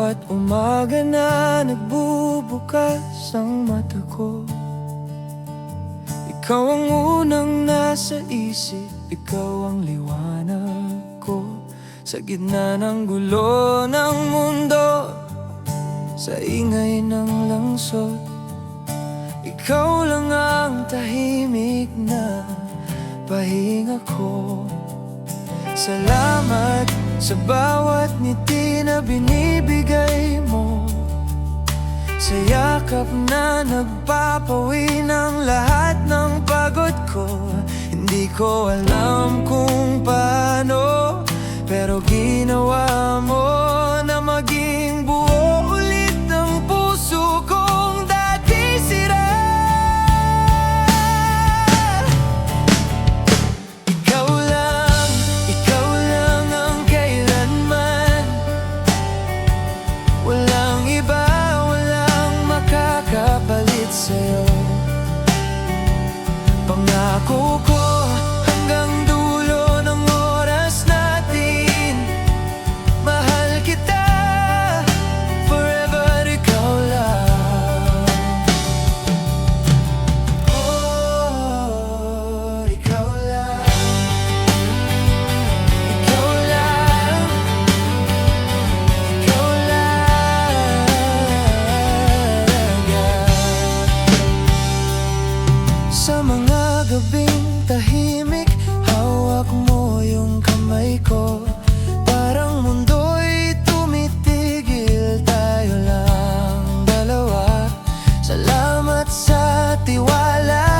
bawat umaga na nagbubukas ang mata ko. Ikaw ang unang nasa isip, ikaw ang liwanag ko. Sa gitna ng gulo ng mundo, sa ingay ng langsod, ikaw lang ang tahimik na pahinga ko. Salamat sa bawat ngiti na binibigay mo, sa yakap na nagpapawi ng lahat ng pagod ko. Hindi ko alam kung paano, pero ginawa mo na maging buo ulit ang puso kong dati sira. Ikaw lang ang kailanman. Walang iba, walang makakapalit sa'yo. Pangako ko hanggang dulo ng oras natin, mahal kita, forever ikaw lang. Oh, ikaw lang. Ikaw lang. Ikaw lang. Sa mga gabing tahimik, hawak mo yung kamay ko. Parang mundo'y tumitigil, tayo lang dalawa. Salamat sa tiwala,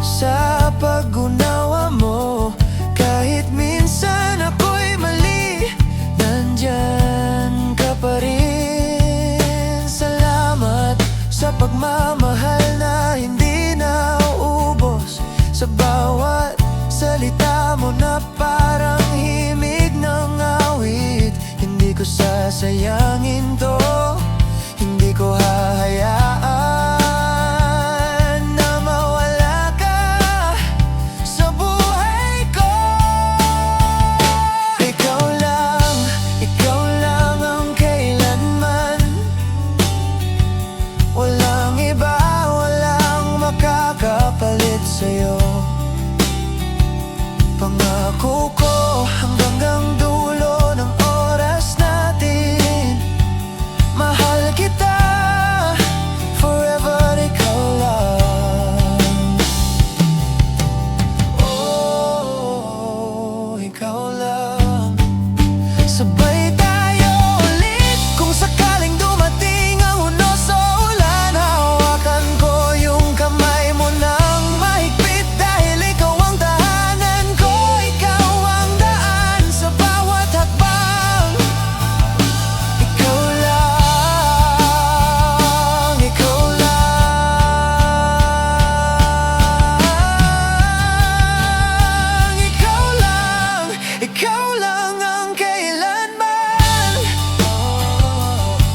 sa pag-unawa mo. Kahit minsan ako'y mali, nandyan ka pa rin. Salamat sa pagmamahal na hindi nauubos, sa bawat salita mo na parang himig ng awit. Hindi ko sasayangin to, hindi ko hahayaan na mawala ka sa buhay ko. Ikaw lang ang kailanman. Walang iba, walang makakapalit sa'yo. Pangako ko hanggang dulo ng oras natin, mahal kita, forever ikaw lang. Oh, ikaw lang. Sabay tayo ulit kung sakaling dumating ang unos o ulan. Hawakan ko yung kamay mo ng mahigpit, dahil ikaw ang tahanan ko. Ikaw ang daan sa bawat hakbang. Ikaw lang. Ikaw lang. Ikaw lang. Ikaw lang ang kailanman.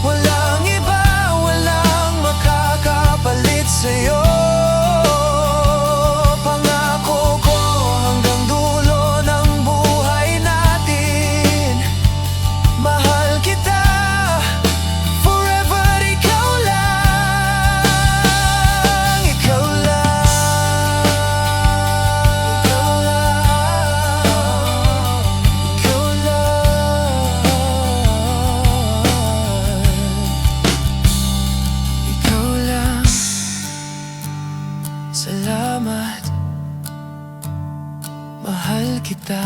Walang iba, walang makakapalit sa'yo. Pangako ko hanggang dulo ng buhay natin, mahal kita, forever ikaw lang. Ikaw lang. Ikaw lang. Ikaw lang. Ikaw lang. Salamat, mahal kita.